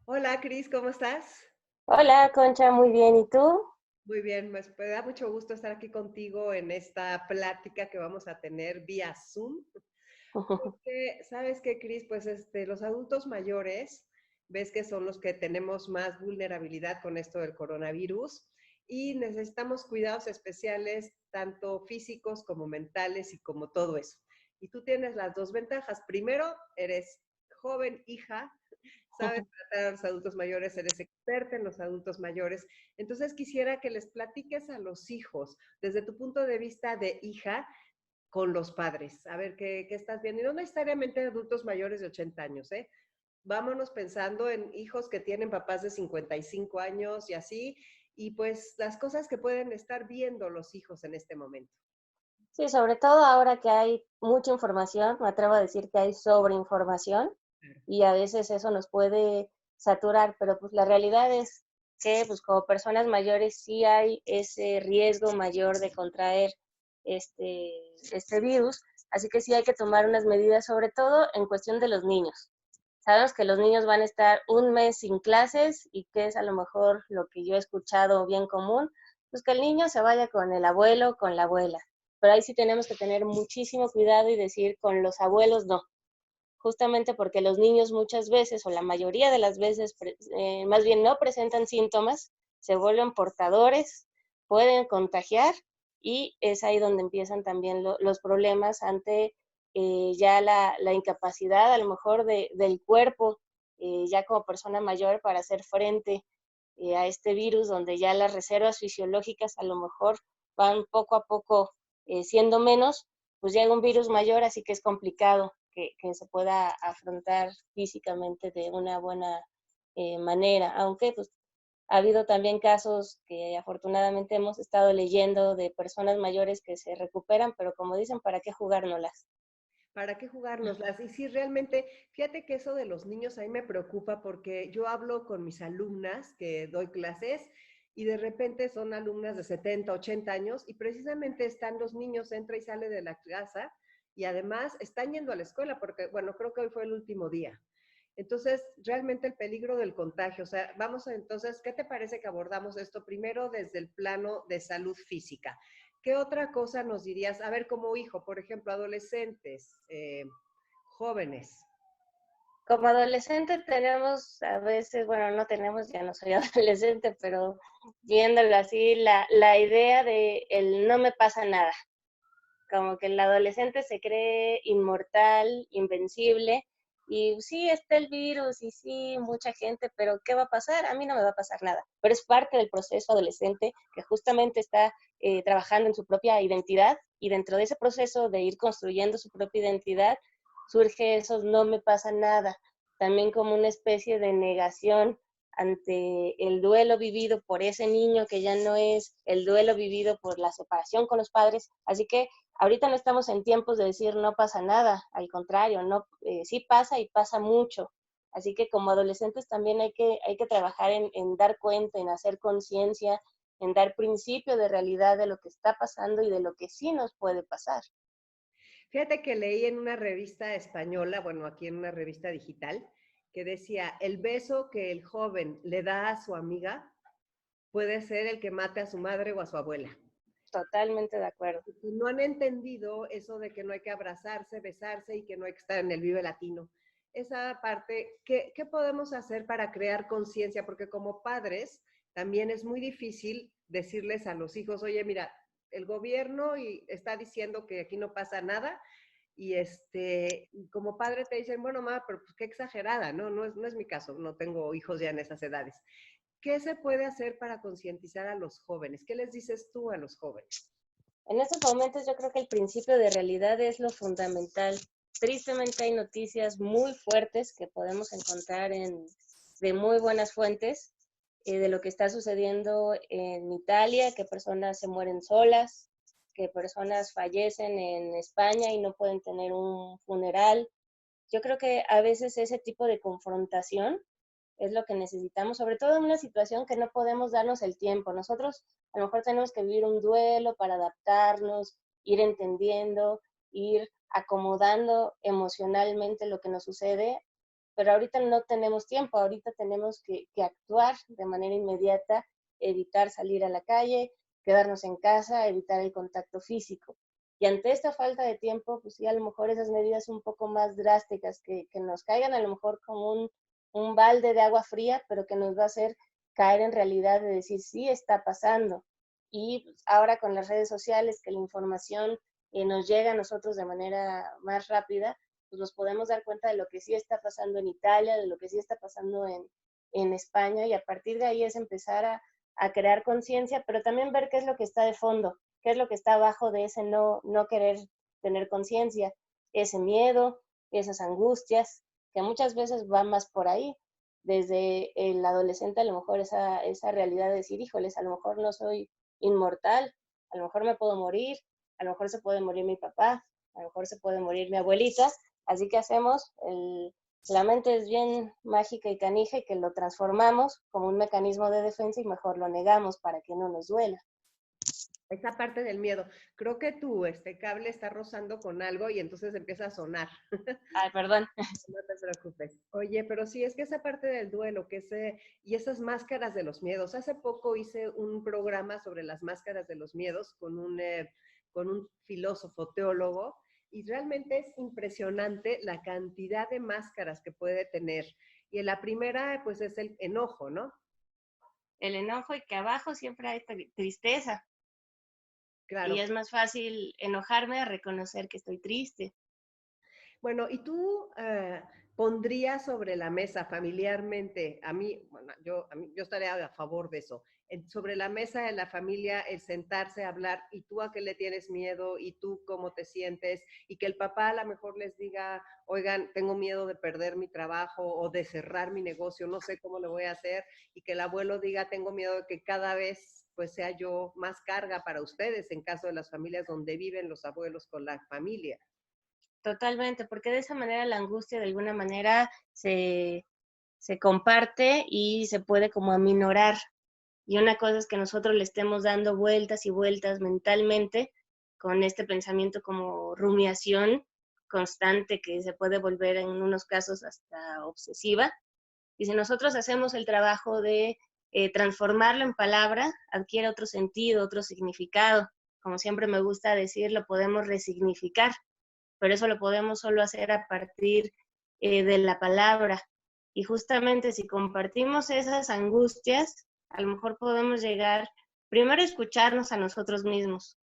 Hola, Cris, ¿cómo estás? Hola, Concha, muy bien. ¿Y tú? Muy bien, me da mucho gusto estar aquí contigo en esta plática que vamos a tener vía Zoom. Porque, ¿sabes qué, Cris? Pues los adultos mayores, ves que son los que tenemos más vulnerabilidad con esto del coronavirus y necesitamos cuidados especiales, tanto físicos como mentales y como todo eso. Y tú tienes las dos ventajas. Primero, eres joven, hija, sabes tratar a los adultos mayores, eres experta en los adultos mayores. Entonces quisiera que les platiques a los hijos, desde tu punto de vista de hija, con los padres. A ver, ¿qué estás viendo? Y no necesariamente adultos mayores de 80 años, ¿eh? Vámonos pensando en hijos que tienen papás de 55 años y así, y pues las cosas que pueden estar viendo los hijos en este momento. Sí, sobre todo ahora que hay mucha información, me atrevo a decir que hay sobreinformación y a veces eso nos puede saturar, pero pues la realidad es que pues como personas mayores sí hay ese riesgo mayor de contraer este, este virus, así que sí hay que tomar unas medidas, sobre todo en cuestión de los niños. Sabemos que los niños van a estar un mes sin clases y que es a lo mejor lo que yo he escuchado bien común, pues que el niño se vaya con el abuelo, con la abuela. Pero ahí sí tenemos que tener muchísimo cuidado y decir con los abuelos no, justamente porque los niños muchas veces o la mayoría de las veces más bien no presentan síntomas, se vuelven portadores, pueden contagiar y es ahí donde empiezan también los problemas ante ya la incapacidad a lo mejor del cuerpo ya como persona mayor para hacer frente a este virus, donde ya las reservas fisiológicas a lo mejor van poco a poco siendo menos, pues llega un virus mayor, así que es complicado que se pueda afrontar físicamente de una buena manera, aunque pues ha habido también casos que afortunadamente hemos estado leyendo de personas mayores que se recuperan, pero como dicen, ¿para qué jugárnoslas? ¿Para qué jugárnoslas? Y sí, realmente, fíjate que eso de los niños a mí me preocupa porque yo hablo con mis alumnas que doy clases y de repente son alumnas de 70, 80 años y precisamente están los niños, entra y sale de la casa y además están yendo a la escuela porque, bueno, creo que hoy fue el último día. Entonces, realmente el peligro del contagio, o sea, vamos a entonces, ¿qué te parece que abordamos esto primero desde el plano de salud física? ¿Qué otra cosa nos dirías? A ver, como hijo, por ejemplo, adolescentes, jóvenes. Como adolescente tenemos a veces, bueno, no tenemos, ya no soy adolescente, pero viéndolo así, la idea de el no me pasa nada, como que el adolescente se cree inmortal, invencible, y sí está el virus, y sí mucha gente, pero ¿qué va a pasar? A mí no me va a pasar nada, pero es parte del proceso adolescente que justamente está trabajando en su propia identidad, y dentro de ese proceso de ir construyendo su propia identidad, surge eso, no me pasa nada, también como una especie de negación ante el duelo vivido por ese niño que ya no es, el duelo vivido por la separación con los padres, así que ahorita no estamos en tiempos de decir no pasa nada, al contrario, no, sí pasa y pasa mucho. Así que como adolescentes también hay que trabajar en dar cuenta, en hacer conciencia, en dar principio de realidad de lo que está pasando y de lo que sí nos puede pasar. Fíjate que leí en una revista española, bueno, aquí en una revista digital, que decía, el beso que el joven le da a su amiga puede ser el que mate a su madre o a su abuela. Totalmente de acuerdo. Y no han entendido eso de que no hay que abrazarse, besarse y que no hay que estar en el Vive Latino. Esa parte, ¿qué podemos hacer para crear conciencia? Porque como padres también es muy difícil decirles a los hijos, oye, mira, el gobierno y está diciendo que aquí no pasa nada y como padre te dicen, bueno, mamá, pero pues qué exagerada, ¿no? No es mi caso, no tengo hijos ya en esas edades. ¿Qué se puede hacer para concientizar a los jóvenes? ¿Qué les dices tú a los jóvenes? En estos momentos yo creo que el principio de realidad es lo fundamental. Tristemente hay noticias muy fuertes que podemos encontrar de muy buenas fuentes de lo que está sucediendo en Italia, que personas se mueren solas, que personas fallecen en España y no pueden tener un funeral. Yo creo que a veces ese tipo de confrontación es lo que necesitamos, sobre todo en una situación que no podemos darnos el tiempo. Nosotros a lo mejor tenemos que vivir un duelo para adaptarnos, ir entendiendo, ir acomodando emocionalmente lo que nos sucede, pero ahorita no tenemos tiempo, ahorita tenemos que actuar de manera inmediata, evitar salir a la calle, quedarnos en casa, evitar el contacto físico. Y ante esta falta de tiempo, pues sí, a lo mejor esas medidas un poco más drásticas que nos caigan a lo mejor como un balde de agua fría, pero que nos va a hacer caer en realidad de decir, sí está pasando. Y pues, ahora con las redes sociales, que la información nos llega a nosotros de manera más rápida, pues nos podemos dar cuenta de lo que sí está pasando en Italia, de lo que sí está pasando en España, y a partir de ahí es empezar a crear conciencia, pero también ver qué es lo que está de fondo, qué es lo que está abajo de ese no querer tener conciencia, ese miedo, esas angustias, que muchas veces van más por ahí. Desde el adolescente a lo mejor esa realidad de decir, híjoles, a lo mejor no soy inmortal, a lo mejor me puedo morir, a lo mejor se puede morir mi papá, a lo mejor se puede morir mi abuelita, así que hacemos, la mente es bien mágica y canija y que lo transformamos como un mecanismo de defensa y mejor lo negamos para que no nos duela. Esa parte del miedo. Creo que tu cable está rozando con algo y entonces empieza a sonar. Ay, perdón. No te preocupes. Oye, pero sí, es que esa parte del duelo, y esas máscaras de los miedos. Hace poco hice un programa sobre las máscaras de los miedos con un filósofo teólogo, y realmente es impresionante la cantidad de máscaras que puede tener. Y en la primera, pues es el enojo, ¿no? El enojo, y que abajo siempre hay tristeza. Claro. Y es más fácil enojarme a reconocer que estoy triste. Bueno, ¿y tú pondrías sobre la mesa familiarmente, yo estaría a favor de eso, sobre la mesa de la familia el sentarse a hablar, y tú a qué le tienes miedo, y tú cómo te sientes, y que el papá a lo mejor les diga, oigan, tengo miedo de perder mi trabajo o de cerrar mi negocio, no sé cómo lo voy a hacer, y que el abuelo diga, tengo miedo de que cada vez pues sea yo más carga para ustedes en caso de las familias donde viven los abuelos con la familia. Totalmente, porque de esa manera la angustia de alguna manera se comparte y se puede como aminorar. Y una cosa es que nosotros le estemos dando vueltas y vueltas mentalmente con este pensamiento como rumiación constante que se puede volver en unos casos hasta obsesiva. Y si nosotros hacemos el trabajo de transformarlo en palabra, adquiere otro sentido, otro significado. Como siempre me gusta decir, lo podemos resignificar, pero eso lo podemos solo hacer a partir de la palabra. Y justamente si compartimos esas angustias, a lo mejor podemos llegar, primero a escucharnos a nosotros mismos,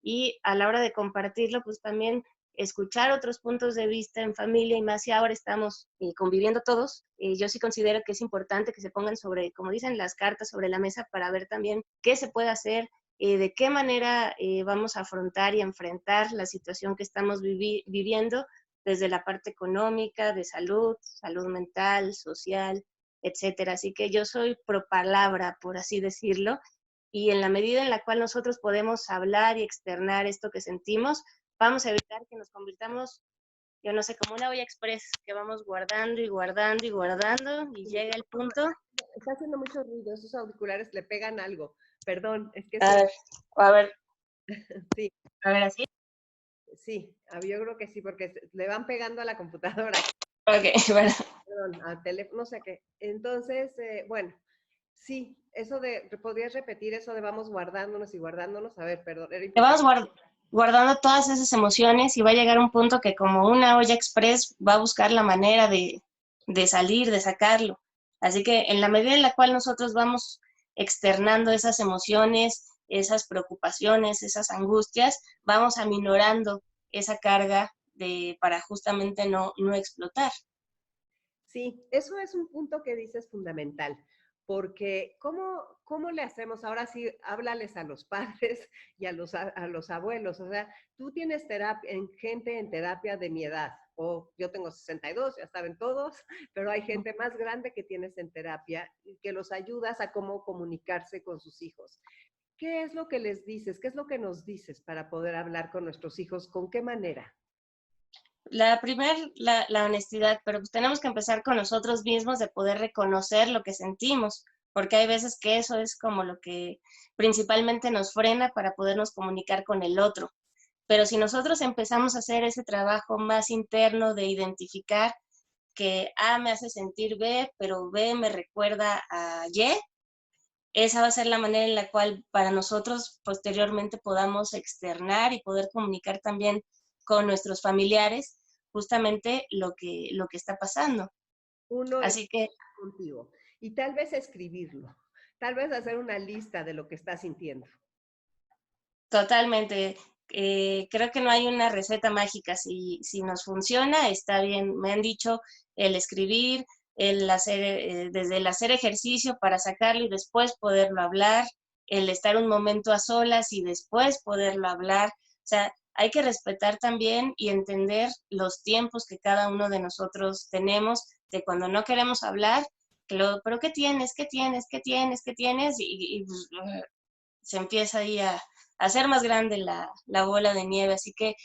y a la hora de compartirlo, pues también escuchar otros puntos de vista en familia, y más si ahora estamos conviviendo todos. Yo sí considero que es importante que se pongan sobre, como dicen, las cartas sobre la mesa para ver también qué se puede hacer, de qué manera vamos a afrontar y enfrentar la situación que estamos viviendo desde la parte económica, de salud, salud mental, social, etcétera. Así que yo soy pro palabra, por así decirlo, y en la medida en la cual nosotros podemos hablar y externar esto que sentimos, vamos a evitar que nos convirtamos, yo no sé, como una olla express, que vamos guardando y guardando y guardando, y llega el punto. Está haciendo mucho ruido, esos auriculares le pegan algo. Perdón, es que a ver, sí. A ver, ¿así? Sí, yo creo que sí, porque le van pegando a la computadora. Ok, bueno. Perdón, al teléfono, no sé qué. Entonces, bueno, sí, ¿podrías repetir eso de vamos guardándonos y guardándonos? A ver, perdón, era Te vamos importante. guardando todas esas emociones, y va a llegar un punto que, como una olla express, va a buscar la manera de salir, de sacarlo. Así que en la medida en la cual nosotros vamos externando esas emociones, esas preocupaciones, esas angustias, vamos aminorando esa carga para justamente no explotar. Sí, eso es un punto que dices fundamental, porque ¿cómo le hacemos? Ahora sí, háblales a los padres y a los abuelos. O sea, tú tienes gente en terapia de mi edad, o yo tengo 62, ya saben todos, pero hay gente más grande que tienes en terapia y que los ayudas a cómo comunicarse con sus hijos. ¿Qué es lo que les dices? ¿Qué es lo que nos dices para poder hablar con nuestros hijos? ¿Con qué manera? La honestidad, pero pues tenemos que empezar con nosotros mismos, de poder reconocer lo que sentimos, porque hay veces que eso es como lo que principalmente nos frena para podernos comunicar con el otro. Pero si nosotros empezamos a hacer ese trabajo más interno de identificar que A me hace sentir B, pero B me recuerda a Y, esa va a ser la manera en la cual para nosotros posteriormente podamos externar y poder comunicar también con nuestros familiares justamente lo que está pasando. Uno es Así que contigo. Y tal vez escribirlo, tal vez hacer una lista de lo que estás sintiendo. totalmente, creo que no hay una receta mágica. Si nos funciona, está bien. Me han dicho el escribir, el hacer, desde el hacer ejercicio para sacarlo y después poderlo hablar, el estar un momento a solas y después poderlo hablar. O sea, hay que respetar también y entender los tiempos que cada uno de nosotros tenemos, de cuando no queremos hablar, pero ¿qué tienes? ¿Qué tienes? ¿Qué tienes? ¿Qué tienes? Y pues, se empieza ahí a hacer más grande la bola de nieve. Así que,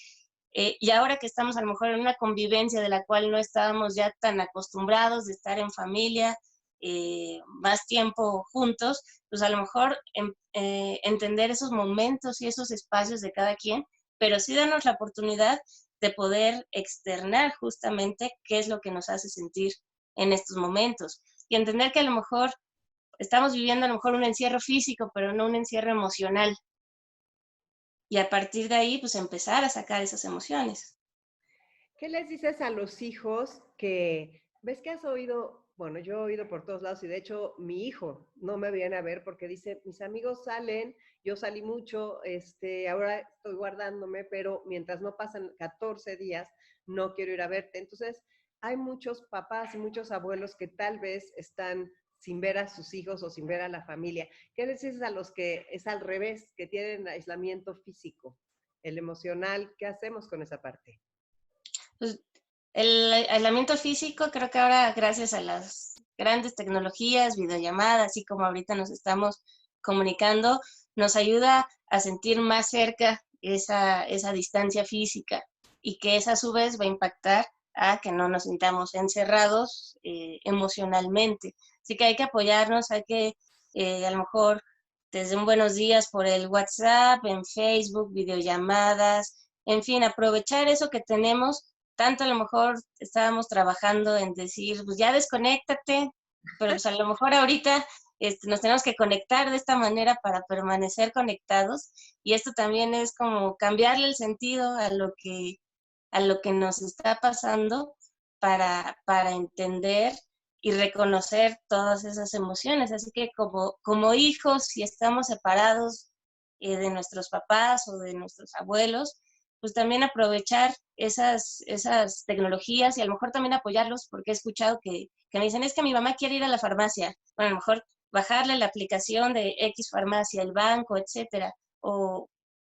y ahora que estamos a lo mejor en una convivencia de la cual no estábamos ya tan acostumbrados de estar en familia, más tiempo juntos, pues a lo mejor entender esos momentos y esos espacios de cada quien, pero sí darnos la oportunidad de poder externar justamente qué es lo que nos hace sentir en estos momentos. Y entender que a lo mejor estamos viviendo a lo mejor un encierro físico, pero no un encierro emocional. Y a partir de ahí, pues empezar a sacar esas emociones. ¿Qué les dices a los hijos que, ves que has oído, bueno, yo he oído por todos lados y de hecho mi hijo no me viene a ver porque dice, mis amigos salen, yo salí mucho, ahora estoy guardándome, pero mientras no pasan 14 días, no quiero ir a verte. Entonces, hay muchos papás y muchos abuelos que tal vez están sin ver a sus hijos o sin ver a la familia. ¿Qué les dices a los que es al revés, que tienen aislamiento físico, el emocional? ¿Qué hacemos con esa parte? Pues, el aislamiento físico, creo que ahora, gracias a las grandes tecnologías, videollamadas, así como ahorita nos estamos comunicando, nos ayuda a sentir más cerca esa distancia física, y que esa a su vez va a impactar a que no nos sintamos encerrados emocionalmente. Así que hay que apoyarnos, hay que a lo mejor desde un buenos días por el WhatsApp, en Facebook, videollamadas, en fin, aprovechar eso que tenemos. Tanto a lo mejor estábamos trabajando en decir, pues ya desconéctate, pero pues a lo mejor ahorita nos tenemos que conectar de esta manera para permanecer conectados, y esto también es como cambiarle el sentido a lo que nos está pasando para entender y reconocer todas esas emociones. Así que como hijos, si estamos separados de nuestros papás o de nuestros abuelos, pues también aprovechar esas tecnologías y a lo mejor también apoyarlos, porque he escuchado que me dicen, es que mi mamá quiere ir a la farmacia. Bueno, a lo mejor bajarle la aplicación de X farmacia, el banco, etcétera, o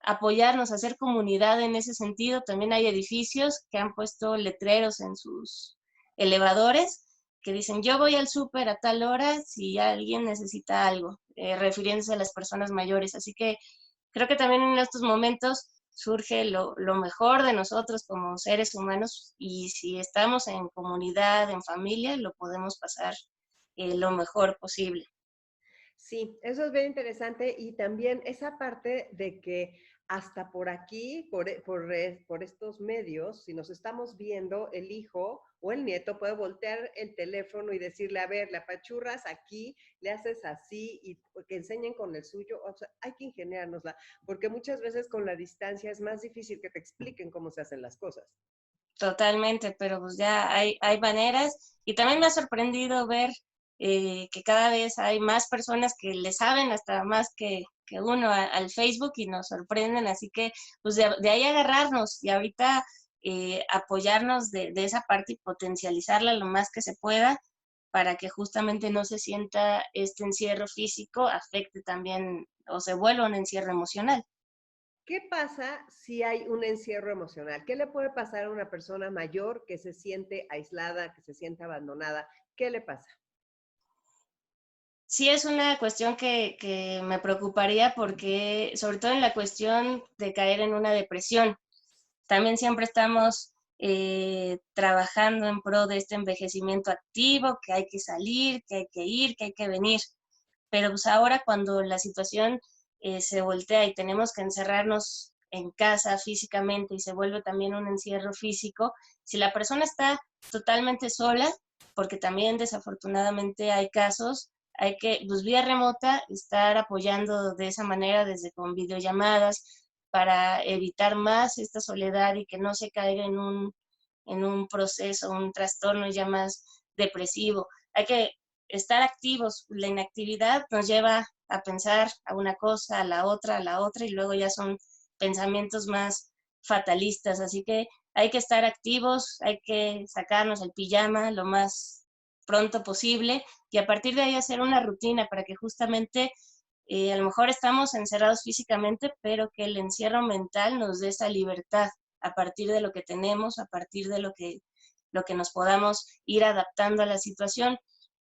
apoyarnos, hacer comunidad en ese sentido. También hay edificios que han puesto letreros en sus elevadores que dicen, yo voy al súper a tal hora si alguien necesita algo, refiriéndose a las personas mayores. Así que creo que también en estos momentos surge lo mejor de nosotros como seres humanos, y si estamos en comunidad, en familia, lo podemos pasar lo mejor posible. Sí, eso es bien interesante y también esa parte de que hasta por aquí, por estos medios, si nos estamos viendo, el hijo o el nieto puede voltear el teléfono y decirle, a ver, le apachurras aquí, le haces así y que enseñen con el suyo. O sea, hay que ingeniárnosla, porque muchas veces con la distancia es más difícil que te expliquen cómo se hacen las cosas. Totalmente, pero pues ya hay maneras, y también me ha sorprendido ver que cada vez hay más personas que le saben hasta más que uno al Facebook, y nos sorprenden. Así que pues de ahí agarrarnos y ahorita apoyarnos de esa parte y potencializarla lo más que se pueda, para que justamente no se sienta este encierro físico, afecte también o se vuelva un encierro emocional. ¿Qué pasa si hay un encierro emocional? ¿Qué le puede pasar a una persona mayor que se siente aislada, que se siente abandonada? ¿Qué le pasa? Sí, es una cuestión que me preocuparía, porque sobre todo en la cuestión de caer en una depresión, también siempre estamos trabajando en pro de este envejecimiento activo, que hay que salir, que hay que ir, que hay que venir, pero pues ahora cuando la situación se voltea y tenemos que encerrarnos en casa físicamente y se vuelve también un encierro físico, si la persona está totalmente sola, porque también desafortunadamente hay casos, hay que, pues vía remota, estar apoyando de esa manera desde con videollamadas para evitar más esta soledad y que no se caiga en un proceso, un trastorno ya más depresivo. Hay que estar activos. La inactividad nos lleva a pensar a una cosa, a la otra, y luego ya son pensamientos más fatalistas. Así que hay que estar activos, hay que sacarnos el pijama lo más pronto posible y a partir de ahí hacer una rutina para que justamente a lo mejor estamos encerrados físicamente, pero que el encierro mental nos dé esa libertad a partir de lo que tenemos, a partir de lo que nos podamos ir adaptando a la situación.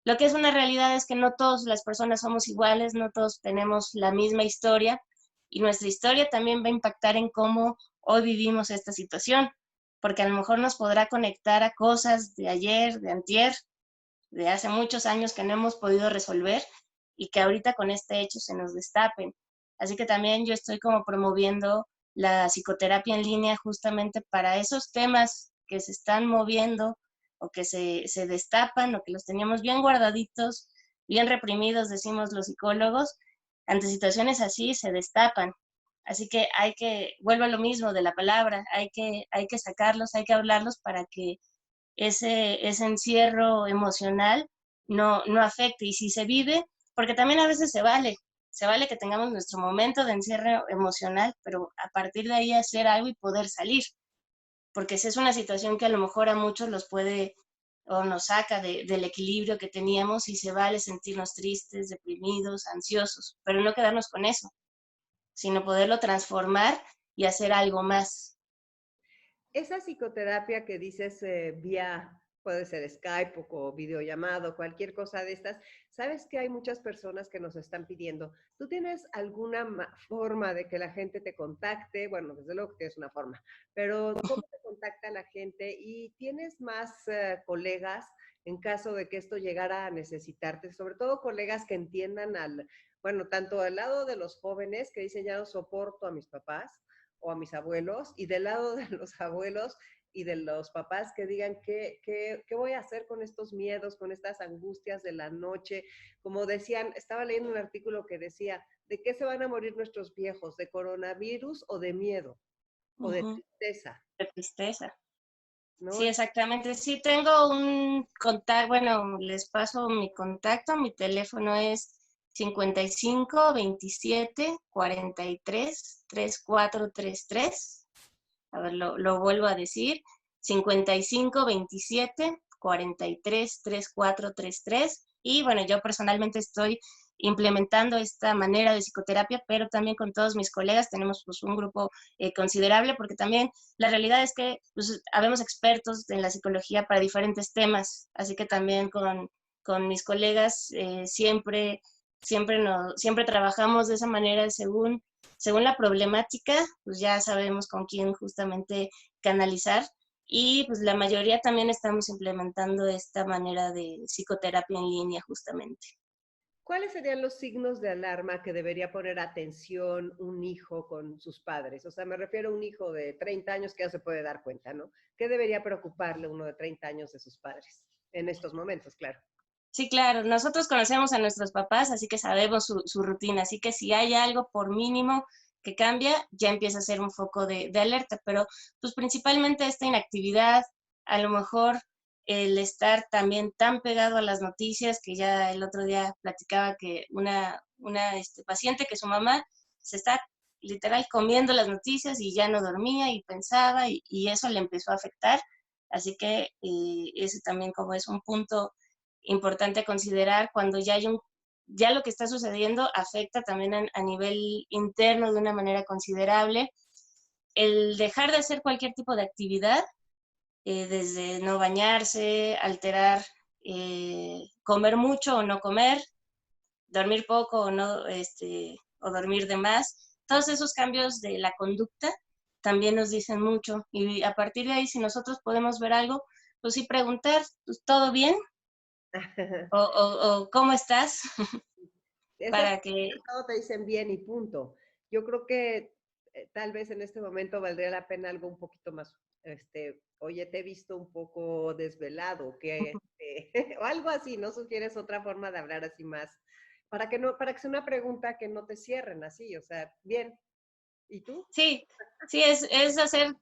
Lo que es una realidad es que no todas las personas somos iguales, no todos tenemos la misma historia y nuestra historia también va a impactar en cómo hoy vivimos esta situación, porque a lo mejor nos podrá conectar a cosas de ayer, de antier, de hace muchos años que no hemos podido resolver y que ahorita con este hecho se nos destapen. Así que también yo estoy como promoviendo la psicoterapia en línea justamente para esos temas que se están moviendo o que se destapan o que los teníamos bien guardaditos, bien reprimidos, decimos los psicólogos, ante situaciones así se destapan. Así que vuelvo a lo mismo de la palabra, hay que sacarlos, hay que hablarlos para que ese encierro emocional no afecte. Y si se vive, porque también a veces se vale que tengamos nuestro momento de encierro emocional, pero a partir de ahí hacer algo y poder salir, porque si es una situación que a lo mejor a muchos los puede o nos saca del equilibrio que teníamos y se vale sentirnos tristes, deprimidos, ansiosos, pero no quedarnos con eso, sino poderlo transformar y hacer algo más. Esa psicoterapia que dices vía, puede ser Skype o videollamado, cualquier cosa de estas, sabes que hay muchas personas que nos están pidiendo. ¿Tú tienes alguna forma de que la gente te contacte? Bueno, desde luego que tienes una forma, pero ¿cómo te contacta la gente? ¿Y tienes más colegas en caso de que esto llegara a necesitarte? Sobre todo colegas que entiendan bueno, tanto al lado de los jóvenes que dicen ya no soporto a mis papás, o a mis abuelos, y del lado de los abuelos y de los papás que digan qué voy a hacer con estos miedos, con estas angustias de la noche. Como decían, estaba leyendo un artículo que decía, ¿de qué se van a morir nuestros viejos? ¿De coronavirus o de miedo? ¿O de tristeza? De tristeza. ¿No? Sí, exactamente. Sí, tengo un contacto, bueno, les paso mi contacto, mi teléfono es 55 27 43 3433. A ver, lo vuelvo a decir, 55 27 43 3433. Y bueno, yo personalmente estoy implementando esta manera de psicoterapia, pero también con todos mis colegas tenemos pues un grupo considerable, porque también la realidad es que pues, habemos expertos en la psicología para diferentes temas, así que también con mis colegas siempre trabajamos de esa manera según la problemática, pues ya sabemos con quién justamente canalizar y pues la mayoría también estamos implementando esta manera de psicoterapia en línea justamente. ¿Cuáles serían los signos de alarma que debería poner atención un hijo con sus padres? O sea, me refiero a un hijo de 30 años que ya se puede dar cuenta, ¿no? ¿Qué debería preocuparle uno de 30 años de sus padres en estos momentos, claro? Sí, claro, nosotros conocemos a nuestros papás, así que sabemos su rutina, así que si hay algo por mínimo que cambia, ya empieza a ser un foco de alerta, pero pues principalmente esta inactividad, a lo mejor el estar también tan pegado a las noticias, que ya el otro día platicaba que una paciente que su mamá se está literal comiendo las noticias y ya no dormía y pensaba y eso le empezó a afectar, así que ese también como es un punto importante considerar cuando ya lo que está sucediendo afecta también a nivel interno de una manera considerable. El dejar de hacer cualquier tipo de actividad, desde no bañarse, alterar, comer mucho o no comer, dormir poco o no, o dormir de más, todos esos cambios de la conducta también nos dicen mucho y a partir de ahí si nosotros podemos ver algo, pues sí preguntar, pues, ¿todo bien? O ¿cómo estás? Esas Para que... todo te dicen bien y punto. Yo creo que tal vez en este momento valdría la pena algo un poquito más, oye, te he visto un poco desvelado, que, o algo así, ¿no? Sugieres otra forma de hablar así más, para que no, para que sea una pregunta que no te cierren así, o sea, bien. ¿Y tú? Sí, sí, es hacer,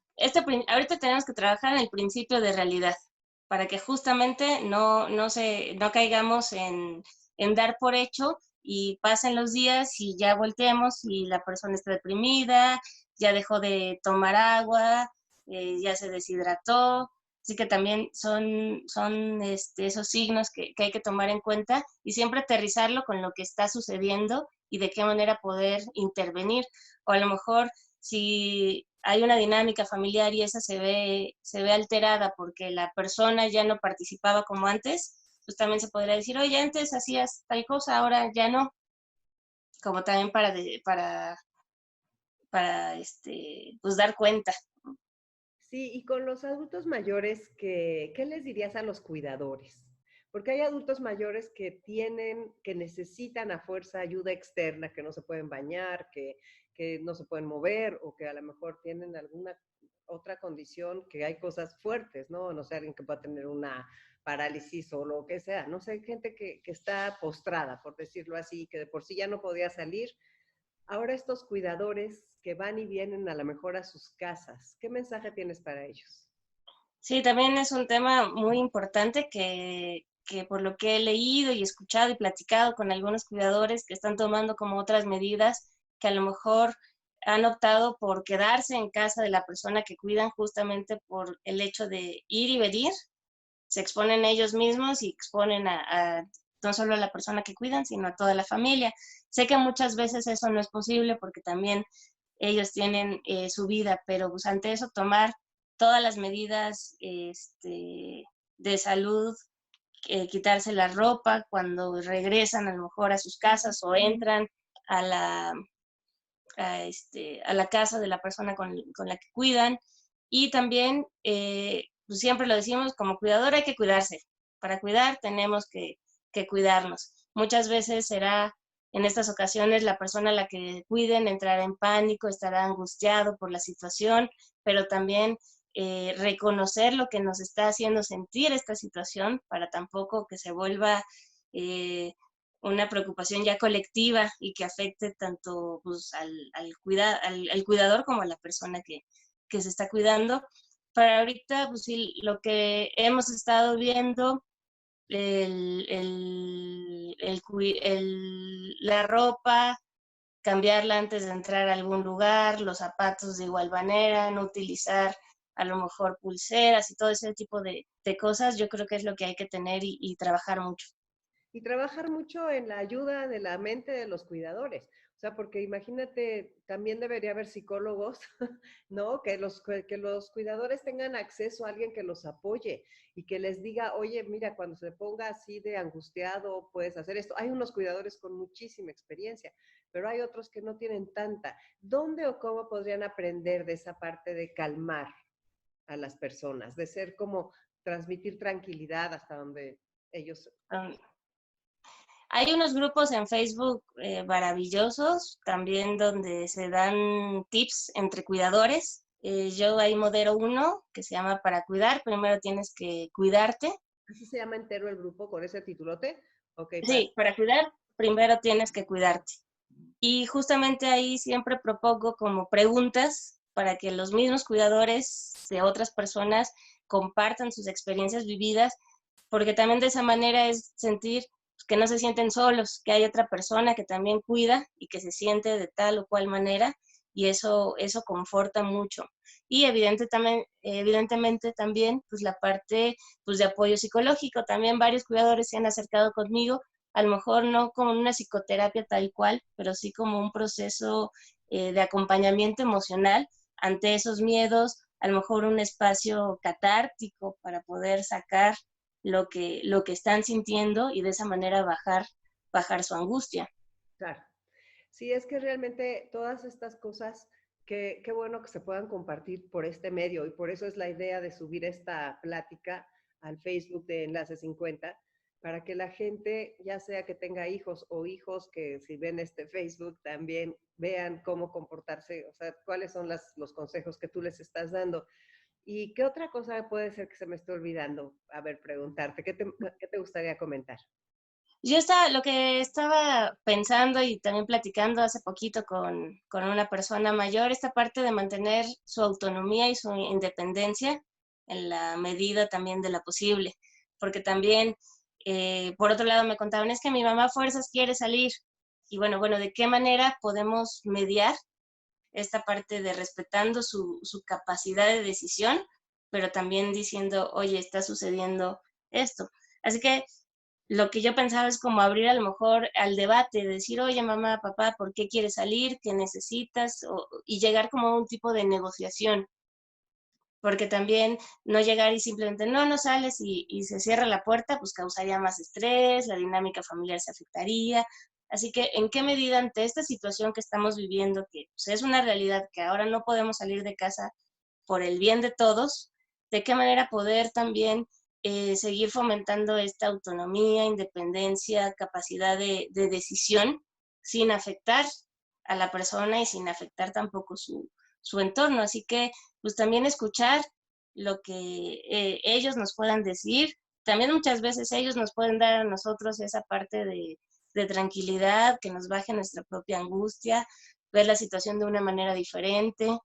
ahorita tenemos que trabajar en el principio de realidad, para que justamente no caigamos en dar por hecho y pasen los días y ya volteemos y la persona está deprimida, ya dejó de tomar agua, ya se deshidrató. Así que también son esos signos que hay que tomar en cuenta y siempre aterrizarlo con lo que está sucediendo y de qué manera poder intervenir. O a lo mejor si hay una dinámica familiar y esa se ve alterada porque la persona ya no participaba como antes, pues también se podría decir, oye, antes hacías tal cosa, ahora ya no, como también para pues dar cuenta. Sí, y con los adultos mayores, ¿qué les dirías a los cuidadores? Porque hay adultos mayores que necesitan a fuerza ayuda externa, que no se pueden bañar, que no se pueden mover o que a lo mejor tienen alguna otra condición, que hay cosas fuertes, ¿no? No sé, alguien que pueda tener una parálisis o lo que sea. No sé, hay gente que está postrada, por decirlo así, que de por sí ya no podía salir. Ahora estos cuidadores que van y vienen a lo mejor a sus casas, ¿qué mensaje tienes para ellos? Sí, también es un tema muy importante que por lo que he leído y escuchado y platicado con algunos cuidadores que están tomando como otras medidas, que a lo mejor han optado por quedarse en casa de la persona que cuidan justamente por el hecho de ir y venir, se exponen ellos mismos y exponen no solo a la persona que cuidan, sino a toda la familia. Sé que muchas veces eso no es posible porque también ellos tienen su vida, pero pues ante eso tomar todas las medidas de salud, quitarse la ropa cuando regresan a lo mejor a sus casas o entran a la, a la casa de la persona con la que cuidan. Y también, pues siempre lo decimos, como cuidador hay que cuidarse. Para cuidar tenemos que cuidarnos. Muchas veces será en estas ocasiones la persona a la que cuiden entrará en pánico, estará angustiado por la situación, pero también reconocer lo que nos está haciendo sentir esta situación para tampoco que se vuelva una preocupación ya colectiva y que afecte tanto pues, al cuidador como a la persona que se está cuidando. Para ahorita, pues sí, lo que hemos estado viendo, la ropa, cambiarla antes de entrar a algún lugar, los zapatos de igual manera, no utilizar a lo mejor pulseras y todo ese tipo de cosas, yo creo que es lo que hay que tener y trabajar mucho. Y trabajar mucho en la ayuda de la mente de los cuidadores. O sea, porque imagínate, también debería haber psicólogos, ¿no? Que los cuidadores tengan acceso a alguien que los apoye y que les diga, oye, mira, cuando se ponga así de angustiado, puedes hacer esto. Hay unos cuidadores con muchísima experiencia, pero hay otros que no tienen tanta. ¿Dónde o cómo podrían aprender de esa parte de calmar a las personas, de ser como transmitir tranquilidad hasta donde ellos... Um, Hay unos grupos en Facebook maravillosos también donde se dan tips entre cuidadores. Yo ahí modero uno que se llama Para Cuidar. Primero tienes que cuidarte. ¿Así se llama entero el grupo con ese titulote? Ok, para... Sí, para cuidar, primero tienes que cuidarte. Y justamente ahí siempre propongo como preguntas para que los mismos cuidadores de otras personas compartan sus experiencias vividas, porque también de esa manera es sentir que no se sienten solos, que hay otra persona que también cuida y que se siente de tal o cual manera, y eso conforta mucho. Y evidentemente también pues la parte pues, de apoyo psicológico, también varios cuidadores se han acercado conmigo, a lo mejor no como una psicoterapia tal cual, pero sí como un proceso de acompañamiento emocional ante esos miedos, a lo mejor un espacio catártico para poder sacar lo que están sintiendo y de esa manera bajar su angustia. Claro. Sí, es que realmente todas estas cosas, qué bueno que se puedan compartir por este medio y por eso es la idea de subir esta plática al Facebook de Enlace 50, para que la gente, ya sea que tenga hijos o hijos que si ven este Facebook también vean cómo comportarse, o sea, cuáles son los consejos que tú les estás dando. ¿Y qué otra cosa puede ser que se me esté olvidando? A ver, preguntarte, qué te gustaría comentar? Lo que estaba pensando y también platicando hace poquito con una persona mayor, esta parte de mantener su autonomía y su independencia en la medida también de la posible, porque también, por otro lado, me contaban, es que mi mamá a fuerzas quiere salir, y bueno, ¿de qué manera podemos mediar esta parte de respetando su capacidad de decisión, pero también diciendo, oye, está sucediendo esto? Así que lo que yo pensaba es como abrir a lo mejor al debate, decir, oye, mamá, papá, ¿por qué quieres salir? ¿Qué necesitas? Y llegar como a un tipo de negociación, porque también no llegar y simplemente no sales y se cierra la puerta, pues causaría más estrés, la dinámica familiar se afectaría. Así que, ¿en qué medida ante esta situación que estamos viviendo, que pues, es una realidad que ahora no podemos salir de casa por el bien de todos, de qué manera poder también seguir fomentando esta autonomía, independencia, capacidad de decisión sin afectar a la persona y sin afectar tampoco su entorno? Así que pues también escuchar lo que ellos nos puedan decir. También muchas veces ellos nos pueden dar a nosotros esa parte de tranquilidad, que nos baje nuestra propia angustia, ver la situación de una manera diferente.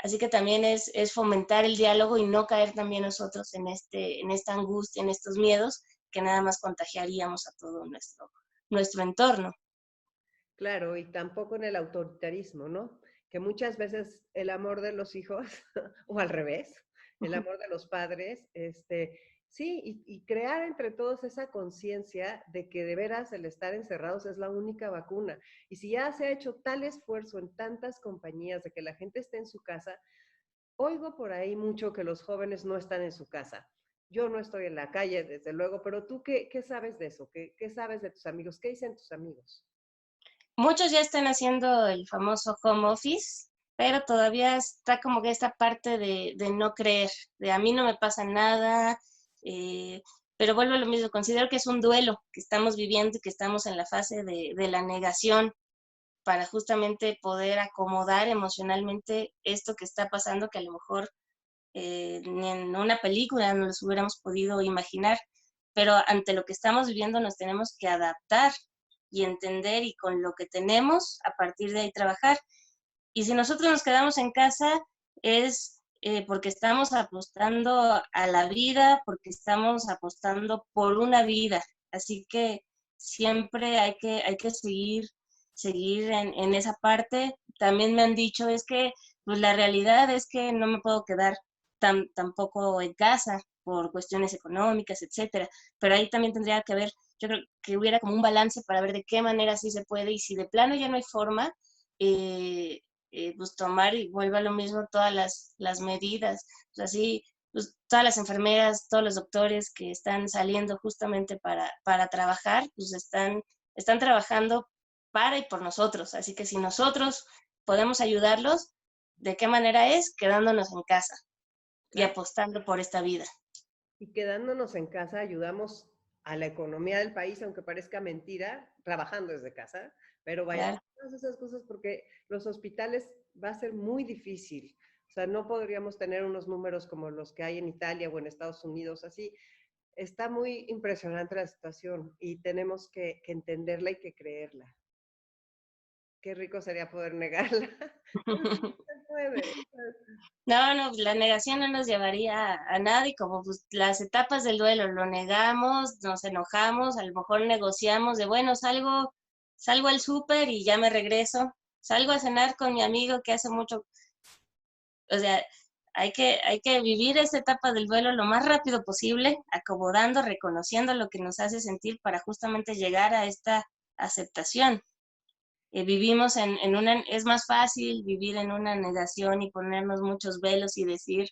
Así que también es fomentar el diálogo y no caer también nosotros en esta angustia, en estos miedos, que nada más contagiaríamos a todo nuestro entorno. Claro, y tampoco en el autoritarismo, ¿no? Que muchas veces el amor de los hijos, o al revés, el amor de los padres, sí, y crear entre todos esa conciencia de que de veras el estar encerrados es la única vacuna. Y si ya se ha hecho tal esfuerzo en tantas compañías de que la gente esté en su casa, oigo por ahí mucho que los jóvenes no están en su casa. Yo no estoy en la calle, desde luego, pero tú, ¿qué sabes de eso? ¿Qué sabes de tus amigos? ¿Qué dicen tus amigos? Muchos ya están haciendo el famoso home office, pero todavía está como que esta parte de no creer, de a mí no me pasa nada, eh, pero vuelvo a lo mismo, considero que es un duelo que estamos viviendo y que estamos en la fase de la negación para justamente poder acomodar emocionalmente esto que está pasando, que a lo mejor ni en una película no los hubiéramos podido imaginar, pero ante lo que estamos viviendo nos tenemos que adaptar y entender, y con lo que tenemos, a partir de ahí trabajar. Y si nosotros nos quedamos en casa es porque estamos apostando a la vida, porque estamos apostando por una vida. Así que siempre hay que seguir en esa parte. También me han dicho, es que pues la realidad es que no me puedo quedar tampoco en casa por cuestiones económicas, etcétera. Pero ahí también tendría que haber, yo creo que hubiera como un balance para ver de qué manera sí se puede, y si de plano ya no hay forma, eh, pues tomar, y vuelve a lo mismo, todas las medidas. O sea, sí, pues todas las enfermeras, todos los doctores que están saliendo justamente para trabajar, pues están trabajando para y por nosotros. Así que si nosotros podemos ayudarlos, ¿de qué manera es? Quedándonos en casa y Claro. apostando por esta vida. Y quedándonos en casa ayudamos a la economía del país, aunque parezca mentira, trabajando desde casa, pero vaya, Claro. todas esas cosas porque los hospitales va a ser muy difícil. O sea, no podríamos tener unos números como los que hay en Italia o en Estados Unidos, así. Está muy impresionante la situación y tenemos que entenderla y que creerla. Qué rico sería poder negarla, pero no se puede. No, la negación no nos llevaría a nada, y como pues, las etapas del duelo, lo negamos, nos enojamos, a lo mejor negociamos de, bueno, salgo al súper y ya me regreso, salgo a cenar con mi amigo que hace mucho, o sea, hay que vivir esa etapa del duelo lo más rápido posible, acomodando, reconociendo lo que nos hace sentir para justamente llegar a esta aceptación. Vivimos en una, es más fácil vivir en una negación y ponernos muchos velos y decir,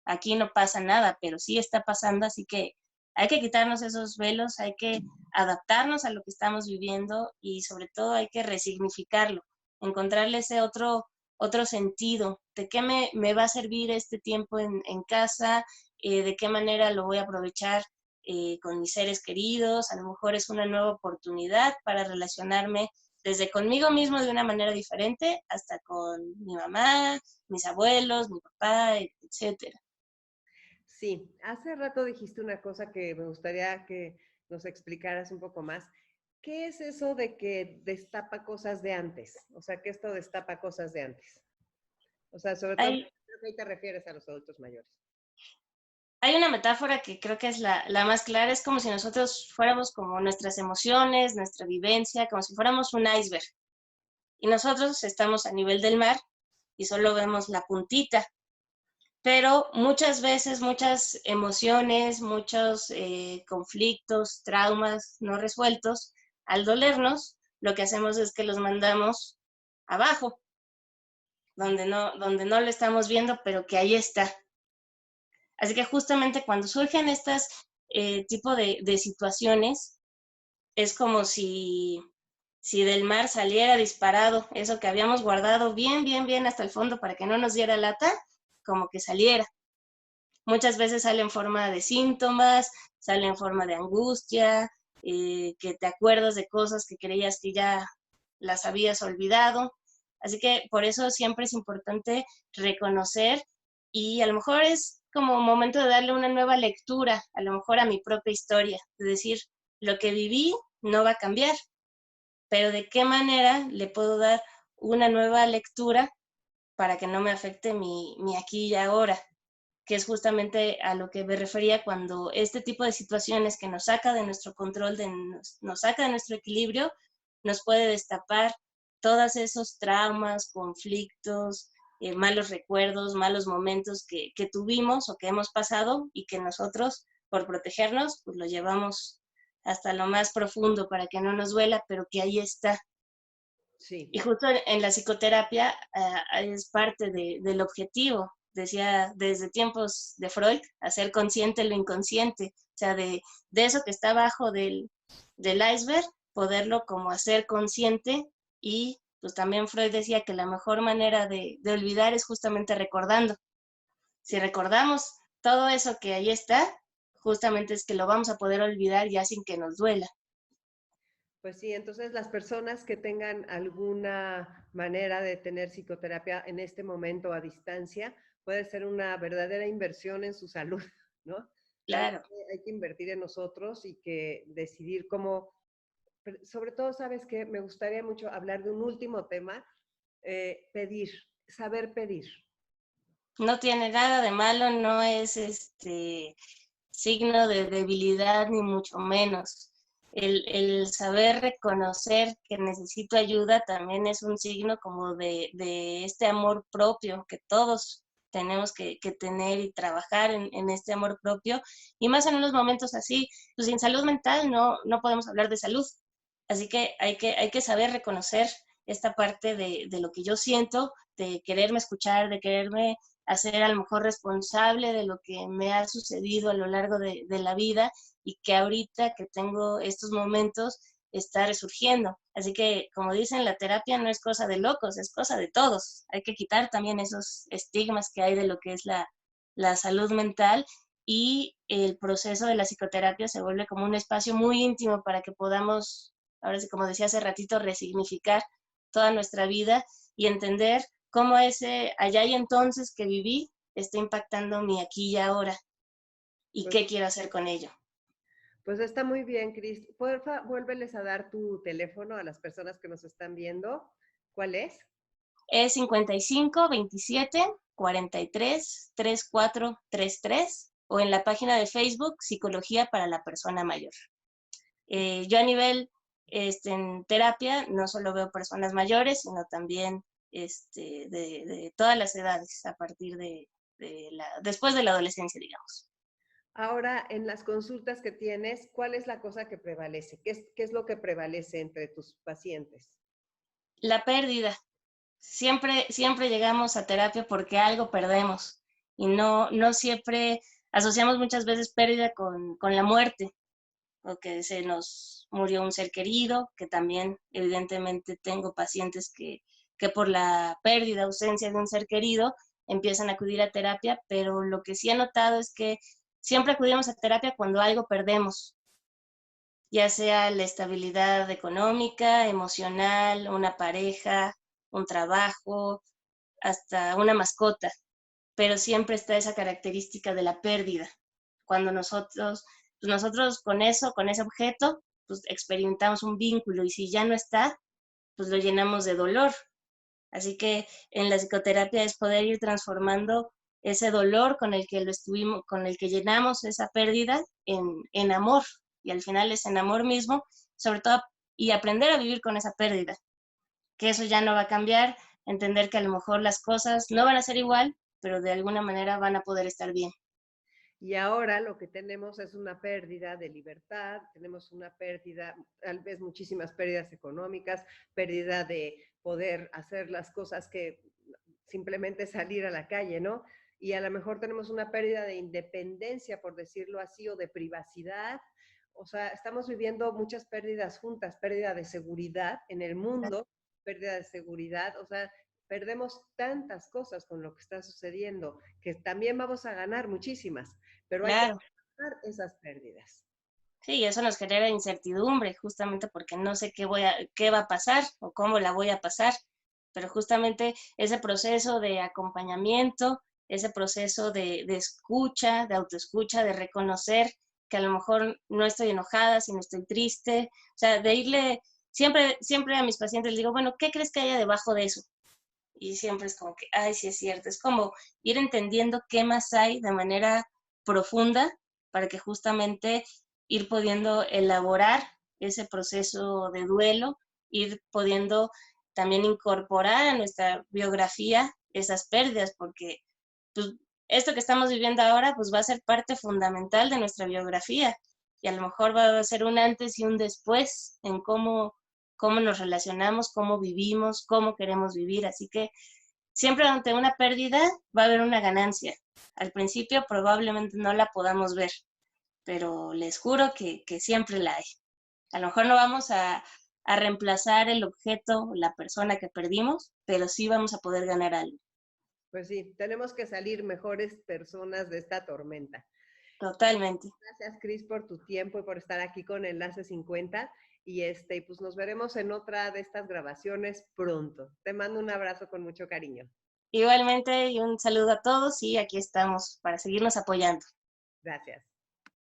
aquí no pasa nada, pero sí está pasando, así que hay que quitarnos esos velos, hay que adaptarnos a lo que estamos viviendo, y sobre todo hay que resignificarlo, encontrarle ese otro sentido, de qué me va a servir este tiempo en casa, de qué manera lo voy a aprovechar con mis seres queridos, a lo mejor es una nueva oportunidad para relacionarme desde conmigo mismo de una manera diferente hasta con mi mamá, mis abuelos, mi papá, etcétera. Sí, hace rato dijiste una cosa que me gustaría que nos explicaras un poco más. ¿Qué es eso de que destapa cosas de antes? O sea, que esto destapa cosas de antes. O sea, sobre todo, Hay, creo que ahí te refieres a los adultos mayores. hay una metáfora que creo que es la más clara, es como si nosotros fuéramos como nuestras emociones, nuestra vivencia, como si fuéramos un iceberg. Y nosotros estamos a nivel del mar y solo vemos la puntita. Pero muchas veces, muchas emociones, muchos conflictos, traumas no resueltos, al dolernos, lo que hacemos es que los mandamos abajo, donde no lo estamos viendo, pero que ahí está. Así que justamente cuando surgen estas tipo de situaciones, es como si del mar saliera disparado eso que habíamos guardado bien, bien, bien hasta el fondo para que no nos diera lata, como que saliera. Muchas veces sale en forma de síntomas, sale en forma de angustia, que te acuerdas de cosas que creías que ya las habías olvidado. Así que por eso siempre es importante reconocer y a lo mejor es como momento de darle una nueva lectura, a lo mejor a mi propia historia, de decir, lo que viví no va a cambiar, pero de qué manera le puedo dar una nueva lectura para que no me afecte mi aquí y ahora, que es justamente a lo que me refería cuando este tipo de situaciones que nos saca de nuestro control, nos saca de nuestro equilibrio, nos puede destapar todos esos traumas, conflictos, malos recuerdos, malos momentos que tuvimos o que hemos pasado y que nosotros, por protegernos, pues lo llevamos hasta lo más profundo para que no nos duela, pero que ahí está. Sí. Y justo en la psicoterapia es parte del objetivo, decía desde tiempos de Freud, hacer consciente lo inconsciente, o sea, de eso que está abajo del iceberg, poderlo como hacer consciente. Y pues también Freud decía que la mejor manera de olvidar es justamente recordando. Si recordamos todo eso que ahí está, justamente es que lo vamos a poder olvidar ya sin que nos duela. Pues sí, entonces las personas que tengan alguna manera de tener psicoterapia en este momento a distancia, puede ser una verdadera inversión en su salud, ¿no? Claro. Hay que invertir en nosotros y que decidir cómo, sobre todo, ¿sabes qué? Me gustaría mucho hablar de un último tema, pedir, saber pedir. No tiene nada de malo, no es signo de debilidad ni mucho menos. El saber reconocer que necesito ayuda también es un signo como de este amor propio que todos tenemos que tener y trabajar en este amor propio, y más en unos momentos así, pues sin salud mental no podemos hablar de salud. Así que hay que saber reconocer esta parte de lo que yo siento, de quererme escuchar, de quererme hacer a lo mejor responsable de lo que me ha sucedido a lo largo de la vida, y que ahorita que tengo estos momentos está resurgiendo. Así que, como dicen, la terapia no es cosa de locos, es cosa de todos. Hay que quitar también esos estigmas que hay de lo que es la salud mental, y el proceso de la psicoterapia se vuelve como un espacio muy íntimo para que podamos, ahora sí, como decía hace ratito, resignificar toda nuestra vida y entender cómo ese allá y entonces que viví está impactando mi aquí y ahora y Pues, qué quiero hacer con ello. pues está muy bien, Cris. Porfa, vuélveles a dar tu teléfono a las personas que nos están viendo. ¿Cuál es? Es 55 27 43 34 33, o en la página de Facebook Psicología para la Persona Mayor. Yo a nivel en terapia no solo veo personas mayores, sino también de todas las edades, a partir después de la adolescencia, digamos. Ahora, en las consultas que tienes, ¿cuál es la cosa que prevalece? ¿Qué es lo que prevalece entre tus pacientes? La pérdida. Siempre llegamos a terapia porque algo perdemos, y no siempre asociamos muchas veces pérdida con la muerte, o que se nos murió un ser querido, que también evidentemente tengo pacientes que por la pérdida, ausencia de un ser querido, empiezan a acudir a terapia, pero lo que sí he notado es que siempre acudimos a terapia cuando algo perdemos, ya sea la estabilidad económica, emocional, una pareja, un trabajo, hasta una mascota, pero siempre está esa característica de la pérdida. Cuando nosotros con eso, con ese objeto, pues experimentamos un vínculo, y si ya no está, pues lo llenamos de dolor. Así que en la psicoterapia es poder ir transformando ese dolor con el que llenamos esa pérdida en amor, y al final es en amor mismo, sobre todo, y aprender a vivir con esa pérdida, que eso ya no va a cambiar, entender que a lo mejor las cosas no van a ser igual, pero de alguna manera van a poder estar bien. Y ahora lo que tenemos es una pérdida de libertad, tenemos una pérdida, tal vez muchísimas pérdidas económicas, pérdida de poder hacer las cosas que simplemente salir a la calle, ¿no? Y a lo mejor tenemos una pérdida de independencia, por decirlo así, o de privacidad. O sea, estamos viviendo muchas pérdidas juntas, pérdida de seguridad en el mundo, pérdida de seguridad, o sea, perdemos tantas cosas con lo que está sucediendo, que también vamos a ganar muchísimas, pero hay que Claro, afrontar esas pérdidas. sí, eso nos genera incertidumbre, justamente porque no sé qué va a pasar o cómo la voy a pasar, pero justamente ese proceso de acompañamiento, ese proceso de escucha, de autoescucha, de reconocer que a lo mejor no estoy enojada, sino estoy triste, o sea, de irle, siempre a mis pacientes les digo, bueno, ¿qué crees que haya debajo de eso? Y siempre es como que, ay, sí es cierto, es como ir entendiendo qué más hay de manera profunda, para que justamente ir pudiendo elaborar ese proceso de duelo, ir pudiendo también incorporar a nuestra biografía esas pérdidas, porque pues, esto que estamos viviendo ahora pues va a ser parte fundamental de nuestra biografía, y a lo mejor va a ser un antes y un después en cómo nos relacionamos, cómo vivimos, cómo queremos vivir. Así que siempre ante una pérdida va a haber una ganancia. Al principio probablemente no la podamos ver, pero les juro que siempre la hay. A lo mejor no vamos a reemplazar el objeto, la persona que perdimos, pero sí vamos a poder ganar algo. Pues sí, tenemos que salir mejores personas de esta tormenta. Totalmente. Gracias, Cris, por tu tiempo y por estar aquí con Enlace 50. Y pues nos veremos en otra de estas grabaciones pronto. Te mando un abrazo con mucho cariño. Igualmente, y un saludo a todos, y aquí estamos para seguirnos apoyando. Gracias.